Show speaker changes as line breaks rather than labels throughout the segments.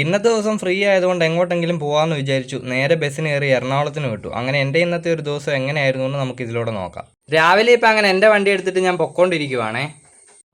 ഇന്നത്തെ ദിവസം ഫ്രീ ആയതുകൊണ്ട് എങ്ങോട്ടെങ്കിലും പോകാമെന്ന് വിചാരിച്ചു. നേരെ ബസ്സിന് കയറി എറണാകുളത്തിന് വിട്ടു. അങ്ങനെ എൻ്റെ ഇന്നത്തെ ഒരു ദിവസം എങ്ങനെയായിരുന്നു എന്ന് നമുക്ക് ഇതിലൂടെ നോക്കാം. രാവിലെ ഇപ്പം അങ്ങനെ എൻ്റെ വണ്ടി എടുത്തിട്ട് ഞാൻ പൊക്കോണ്ടിരിക്കുവാണേ.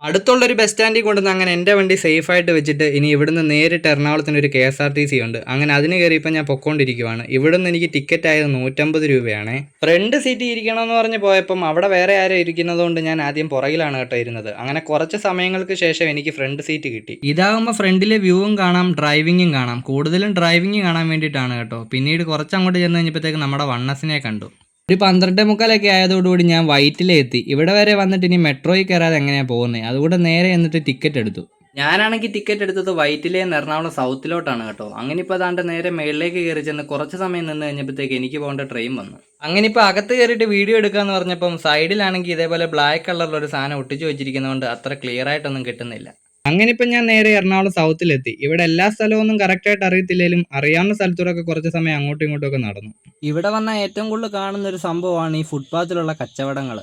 അടുത്തുള്ളൊരു ബസ് സ്റ്റാൻഡിൽ കൊണ്ടുവന്ന് അങ്ങനെ എൻ്റെ വണ്ടി സേഫായിട്ട് വെച്ചിട്ട് ഇനി ഇവിടുന്ന് നേരിട്ട് എറണാകുളത്തിന് ഒരു KSRTC ഉണ്ട്. അങ്ങനെ അതിന് കയറിയപ്പോൾ ഞാൻ പൊക്കോണ്ടിരിക്കുവാണ്. ഇവിടുന്ന് എനിക്ക് ടിക്കറ്റ് ആയത് 150 രൂപയാണേ. ഫ്രണ്ട് സീറ്റ് ഇരിക്കണമെന്ന് പറഞ്ഞ് പോയപ്പം അവിടെ വേറെ ആരോ ഇരിക്കുന്നതുകൊണ്ട് ഞാൻ ആദ്യം പുറകിലാണ് കേട്ടോ ഇരുന്നത്. അങ്ങനെ കുറച്ച് സമയങ്ങൾക്ക് ശേഷം എനിക്ക് ഫ്രണ്ട് സീറ്റ് കിട്ടി. ഇതാകുമ്പോൾ ഫ്രണ്ടിലെ വ്യൂവും കാണാം, ഡ്രൈവിങ്ങും കാണാം. കൂടുതലും ഡ്രൈവിംഗ് കാണാൻ വേണ്ടിയിട്ടാണ് കേട്ടോ. പിന്നീട് കുറച്ചങ്ങോട്ട് ചെന്ന് കഴിഞ്ഞപ്പോഴത്തേക്ക് നമ്മുടെ വണ്ണസിനെ കണ്ടു. ഒരു 12:45 ആയതോടുകൂടി ഞാൻ വൈറ്റിലെത്തി. ഇവിടെ വരെ വന്നിട്ട് ഇനി മെട്രോയിൽ കയറാതെ എങ്ങനെയാണ് പോകുന്നത്, അതുകൂടെ നേരെ എന്നിട്ട് ടിക്കറ്റ് എടുത്തു. ഞാനാണെങ്കിൽ ടിക്കറ്റ് എടുത്തത് വൈറ്റിലെ എറണാകുളം സൗത്തിലോട്ടാണ് കേട്ടോ. അങ്ങനെ ഇപ്പോൾ അതാണ്ട് നേരെ മേളിലേക്ക് കയറി ചെന്ന് കുറച്ച് സമയം നിന്ന് കഴിഞ്ഞപ്പോഴത്തേക്ക് എനിക്ക് പോകേണ്ട ട്രെയിൻ വന്നു. അങ്ങനെ ഇപ്പോൾ അകത്ത് കയറിയിട്ട് വീഡിയോ എടുക്കാമെന്ന് പറഞ്ഞപ്പം സൈഡിലാണെങ്കിൽ ഇതേപോലെ ബ്ലാക്ക് കളറിലൊരു സാധനം ഒട്ടിച്ചു വെച്ചിരിക്കുന്നതുകൊണ്ട് അത്ര ക്ലിയർ ആയിട്ടൊന്നും കിട്ടുന്നില്ല. അങ്ങനെ ഇപ്പം ഞാൻ നേരെ എറണാകുളം സൗത്തിലെത്തി. ഇവിടെ എല്ലാ സ്ഥലമൊന്നും കറക്റ്റായിട്ട് അറിയത്തില്ലെങ്കിലും അറിയാവുന്ന സ്ഥലത്തൂടെയൊക്കെ കുറച്ച് സമയം അങ്ങോട്ടും ഇങ്ങോട്ടും ഒക്കെ നടന്നു. ഇവിടെ വന്നാൽ ഏറ്റവും കൂടുതൽ കാണുന്ന ഒരു സംഭവമാണ് ഈ ഫുട്പാത്തിലുള്ള കച്ചവടങ്ങൾ.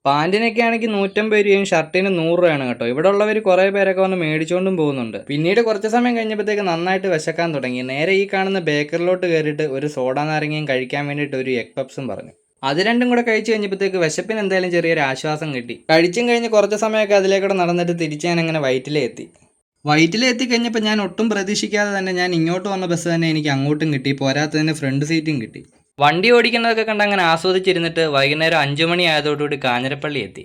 പാൻറ്റിനൊക്കെ ആണെങ്കിൽ 150 രൂപയും ഷർട്ടിന് 100 രൂപയാണ് കേട്ടോ. ഇവിടെ ഉള്ളവർ കുറേ പേരൊക്കെ വന്ന് മേടിച്ചുകൊണ്ടും പോകുന്നുണ്ട്. പിന്നീട് കുറച്ച് സമയം കഴിഞ്ഞപ്പോഴത്തേക്ക് നന്നായിട്ട് വിശക്കാൻ തുടങ്ങി. നേരെ ഈ കാണുന്ന ബേക്കറിലോട്ട് കയറിയിട്ട് ഒരു സോഡ നാരങ്ങയും കഴിക്കാൻ വേണ്ടിയിട്ട് ഒരു എഗ് പപ്സും പറഞ്ഞു. അത് രണ്ടും കൂടെ കഴിച്ച് കഴിഞ്ഞപ്പോഴത്തേക്ക് വിശപ്പിന് എന്തായാലും ചെറിയൊരു ആശ്വാസം കിട്ടി. കഴിച്ചും കഴിഞ്ഞ് കുറച്ച് സമയമൊക്കെ അതിലേക്കൂടെ നടന്നിട്ട് തിരിച്ച് ഞാൻ അങ്ങനെ വൈറ്റിലെത്തി. കഴിഞ്ഞപ്പോൾ ഞാൻ ഒട്ടും പ്രതീക്ഷിക്കാതെ തന്നെ ഞാൻ ഇങ്ങോട്ട് വന്ന ബസ് തന്നെ എനിക്ക് അങ്ങോട്ടും കിട്ടി. പോരാത്തതിന് ഫ്രണ്ട് സീറ്റും കിട്ടി. വണ്ടി ഓടിക്കുന്നതൊക്കെ കണ്ട് അങ്ങനെ ആസ്വദിച്ചിരുന്നിട്ട് വൈകുന്നേരം 5 മണി ആയതോടുകൂടി കാഞ്ഞിരപ്പള്ളി എത്തി.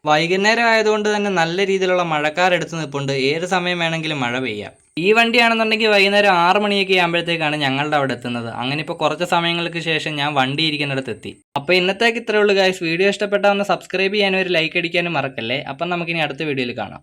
വൈകുന്നേരം ആയതുകൊണ്ട് തന്നെ നല്ല രീതിയിലുള്ള മഴക്കാരെടുത്ത് നിൽപ്പുണ്ട്. ഏത് സമയം വേണമെങ്കിലും മഴ പെയ്യാം. ഈ വണ്ടിയാണെന്നുണ്ടെങ്കിൽ വൈകുന്നേരം 6 മണിയൊക്കെ ആകുമ്പോഴത്തേക്കാണ് ഞങ്ങളുടെ അവിടെ എത്തുന്നത്. അങ്ങനെ ഇപ്പോൾ കുറച്ച് സമയങ്ങൾക്ക് ശേഷം ഞാൻ വണ്ടി ഇരിക്കുന്നിടത്ത് എത്തി. അപ്പോൾ ഇന്നത്തേക്ക് ഇത്രയേ ഉള്ളൂ ഗൈസ്. വീഡിയോ ഇഷ്ടപ്പെട്ടാൽ ഒന്ന് സബ്സ്ക്രൈബ് ചെയ്യാനും ഒരു ലൈക്ക് അടിക്കാനും മറക്കല്ലേ. അപ്പം നമുക്കിനി അടുത്ത വീഡിയോയിൽ കാണാം.